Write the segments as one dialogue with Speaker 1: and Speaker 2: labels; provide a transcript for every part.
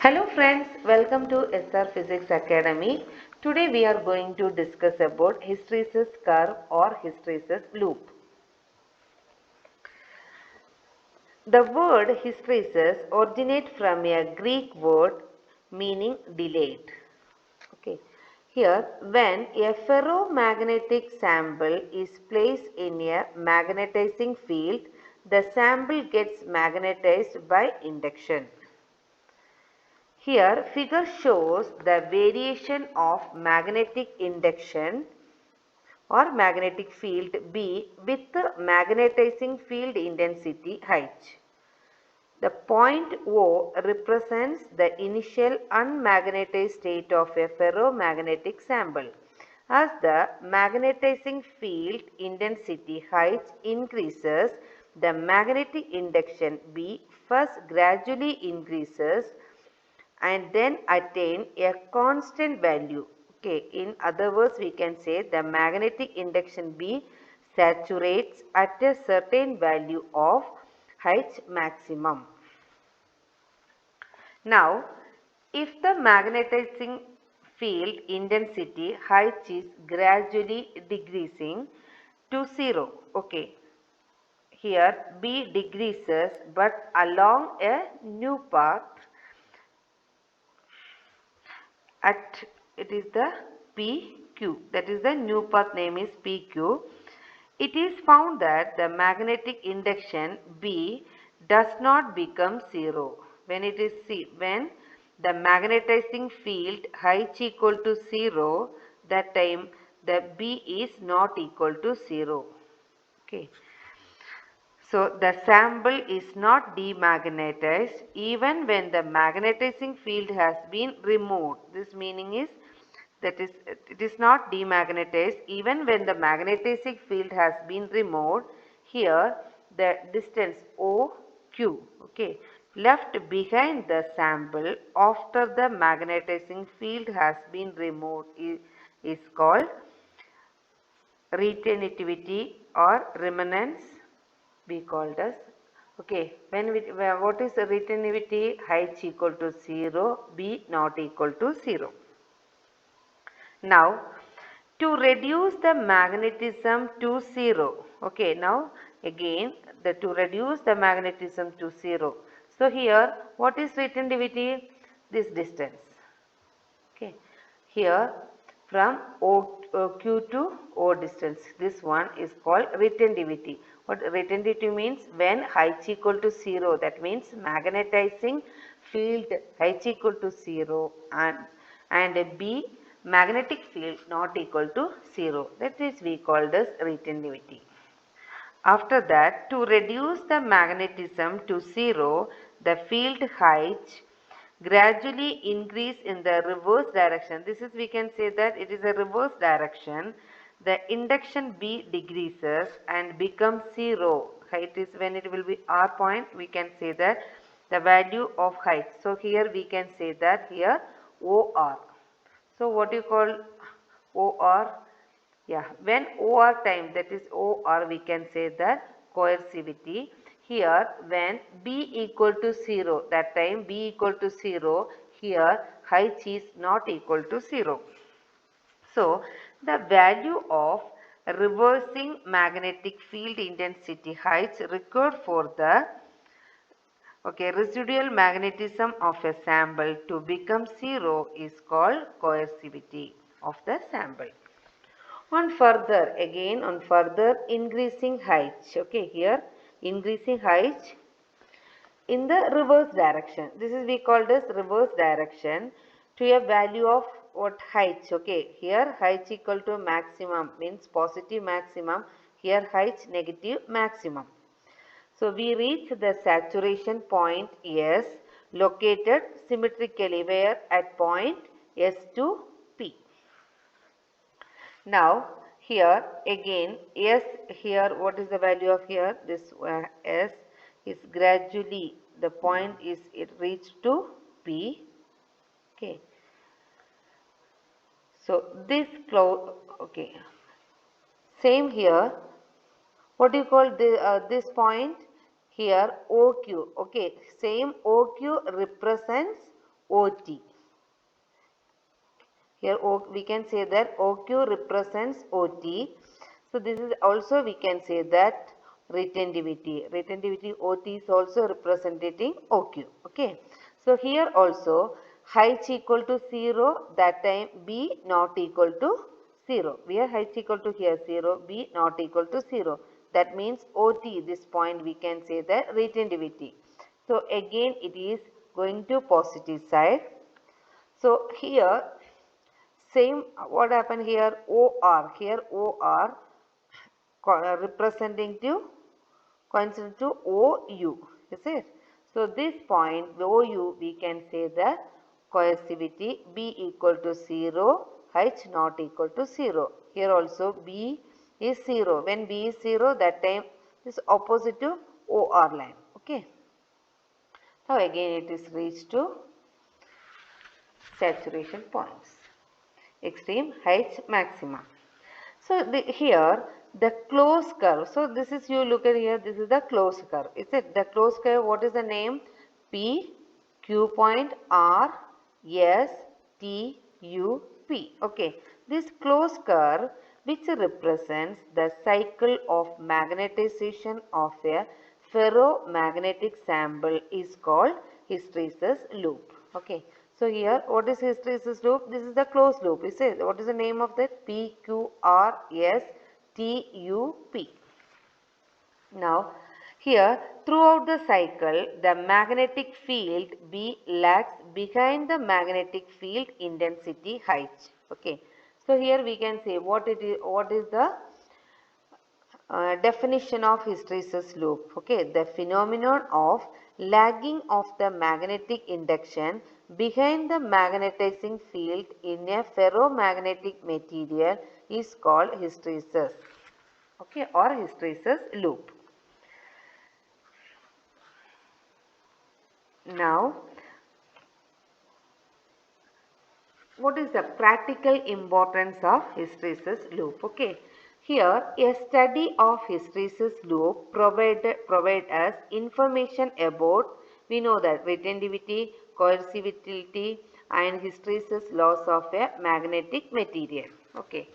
Speaker 1: Hello friends, welcome to SR Physics Academy. Today we are going to discuss about hysteresis curve or hysteresis loop. The word hysteresis originates from a Greek word meaning delayed. Okay. Here, when a ferromagnetic sample is placed in a magnetizing field, the sample gets magnetized by induction. Here figure shows the variation of magnetic induction or magnetic field B with magnetizing field intensity H. The point O represents the initial unmagnetized state of a ferromagnetic sample. As the magnetizing field intensity H increases, the magnetic induction B first gradually increases and then attain a constant value. Okay, in other words, we can say the magnetic induction B saturates at a certain value of H maximum. Now, if the magnetizing field intensity H is gradually decreasing to 0, okay, here B decreases but along a new path at it is the PQ, that is the new path name is PQ. It is found that the magnetic induction B does not become 0 when it is when the magnetizing field H equal to 0, that time the B is not equal to 0. Okay. So the sample is not demagnetized even when the magnetizing field has been removed. This meaning is that is it is not demagnetized even when the magnetizing field has been removed. Here the distance OQ, okay, left behind the sample after the magnetizing field has been removed is called retentivity or remanence, we called as. Okay, what is the retentivity? H equal to 0, B not equal to 0. Now, to reduce the magnetism to 0, okay, now again to reduce the magnetism to 0. So here, what is retentivity? This distance. Okay, here from Q to O distance, this one is called retentivity. What retentivity means? When H equal to 0, that means magnetizing field H equal to 0 and B magnetic field not equal to 0. That is we call this retentivity. After that, to reduce the magnetism to 0, the field H gradually increase in the reverse direction. This is, we can say that it is a reverse direction. The induction B decreases and becomes 0. It is when it will be R point, we can say that the value of height. So here we can say that here OR. So what you call OR? Yeah, when OR time, that is OR, we can say that coercivity. Here when B equal to 0, that time B equal to 0, here H is not equal to 0. So the value of reversing magnetic field intensity H required for the residual magnetism of a sample to become 0 is called coercivity of the sample. On further increasing height, okay, here increasing height in the reverse direction. This is we call this reverse direction to a value of what height, okay, here height equal to maximum means positive maximum, here height negative maximum. So we reach the saturation point S located symmetrically where at point S to P. Now here again S, here what is the value of here? This S is gradually, the point is it reached to P. Okay. So this cloud, okay. Same here. What do you call this point? Here OQ. Okay. Same OQ represents OT. Here we can say that OQ represents OT. So this is also we can say that retentivity. Retentivity OT is also representing OQ. Okay. So here also height equal to 0, that time B not equal to 0. Where height equal to here 0, B not equal to 0. That means OT, this point we can say that retentivity. So again it is going to positive side. So here same what happened here OR, here OR representing to coincident to OU, is it? So this point OU we can say the coercivity B equal to 0, H not equal to 0. Here also B is 0. When B is 0, that time is opposite to OR line. Okay. Now again it is reached to saturation points. Extreme H maxima. So here the closed curve. So this is, you look at here, this is the closed curve. Is it the closed curve? What is the name? P, Q point, R, S, T, U, P. Okay. This closed curve which represents the cycle of magnetization of a ferromagnetic sample is called hysteresis loop. Okay. So here what is hysteresis loop? This is the closed loop. Is it? What is the name of that? P, Q, R, S, T, U, P. Now here throughout the cycle the magnetic field B lags behind the magnetic field intensity H. Okay. So here we can say what is the definition of hysteresis loop. Okay, the phenomenon of lagging of the magnetic induction behind the magnetizing field in a ferromagnetic material is called hysteresis. Okay, or hysteresis loop. Now, what is the practical importance of hysteresis loop? Okay. Here, a study of hysteresis loop provide us information about, we know that retentivity, coercivity and hysteresis laws of a magnetic material. Okay.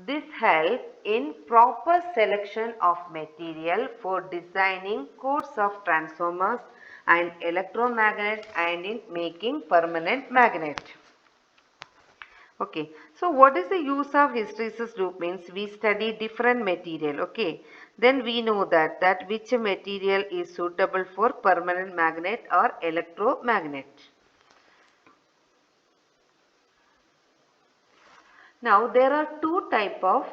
Speaker 1: This helps in proper selection of material for designing codes of transformers and electromagnets and in making permanent magnet. Okay, so what is the use of hysteresis loop? Means we study different material. Okay, then we know that which material is suitable for permanent magnet or electromagnet. Now there are two type of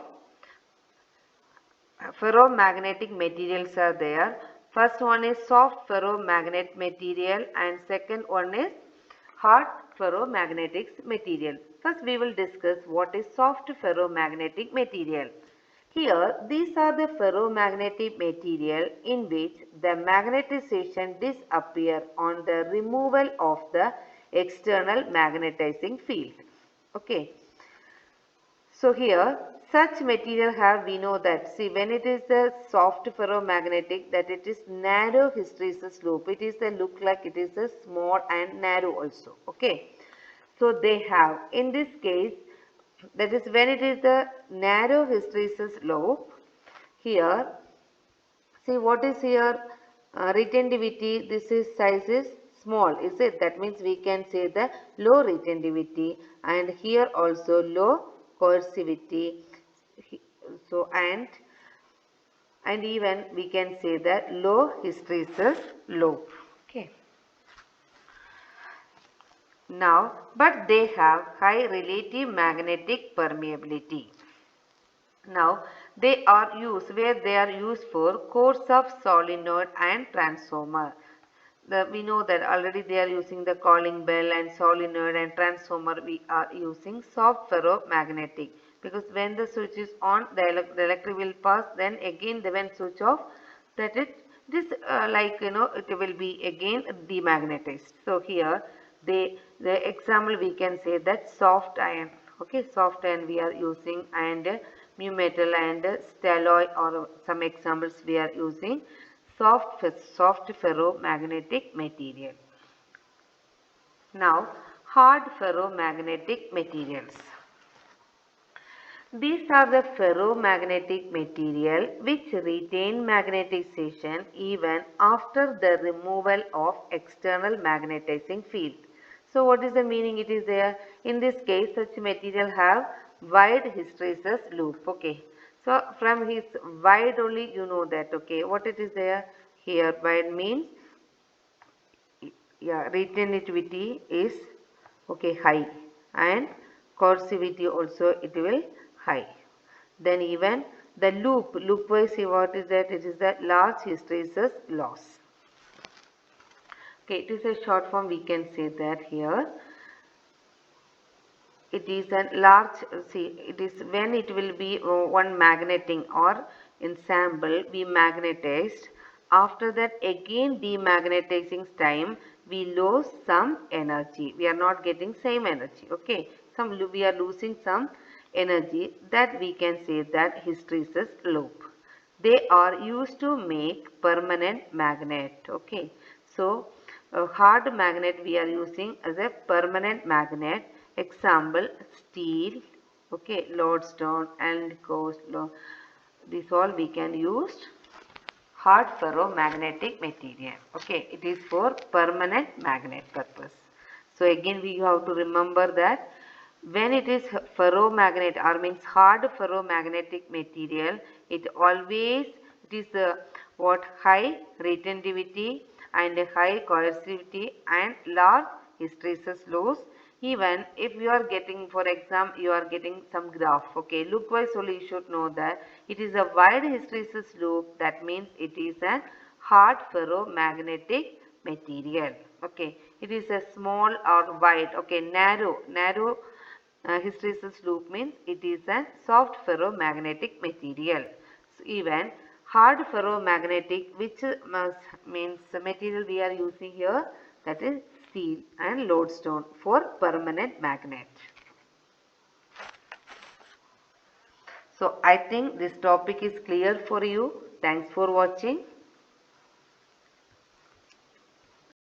Speaker 1: ferromagnetic materials are there. First one is soft ferromagnet material and second one is hard ferromagnetic material. First we will discuss what is soft ferromagnetic material. Here these are the ferromagnetic material in which the magnetization disappear on the removal of the external magnetizing field. Okay. So here such material have, we know that, see, when it is the soft ferromagnetic, that it is narrow hysteresis loop. It is a look like it is a small and narrow also. Okay. So they have, in this case, that is when it is the narrow hysteresis loop, here, see what is here, retentivity, this is size is small, is it? That means we can say the low retentivity and here also low coercivity. So and even we can say that low hysteresis loop. Okay. Now, but they have high relative magnetic permeability. Now, they are used, where they are used for cores of solenoid and transformer. We know that already they are using the calling bell and solenoid and transformer. We are using soft ferromagnetic, because when the switch is on, the electric will pass, then again when switch off, that it is like, it will be again demagnetized. So here the example we can say that soft iron. Okay, soft iron we are using, and mu metal and stalloy, or some examples we are using soft ferromagnetic material. Now, hard ferromagnetic materials. These are the ferromagnetic material which retain magnetization even after the removal of external magnetizing field. So what is the meaning it is there? In this case, such material have wide hysteresis loop. Okay. So from his wide only you know that. Okay. What it is there? Here wide means yeah, retentativity is okay high and coercivity also it will high. Then even the loopwise what is that? It is the large hysteresis loss. Okay, it is a short form we can say that here. It is a large, see, it is when it will be one magneting or ensemble be magnetized. After that again demagnetizing time we lose some energy. We are not getting same energy. Okay, we are losing some energy, that we can say that hysteresis loop. They are used to make permanent magnet. Okay, so a hard magnet we are using as a permanent magnet. Example steel, okay, lodestone and coast. This all we can use hard ferromagnetic material. Okay, it is for permanent magnet purpose. So again we have to remember that when it is ferromagnet or means hard ferromagnetic material, it always it is what high retentivity and high coercivity and large hysteresis loss. Even if you are getting, for example, you are getting some graph, okay, loopwise only you should know that it is a wide hysteresis loop, that means it is a hard ferromagnetic material. Okay, it is a small or wide, okay, narrow hysteresis loop means it is a soft ferromagnetic material. So even hard ferromagnetic, which means the material we are using here, that is steel and lodestone for permanent magnet. So I think this topic is clear for you. Thanks for watching.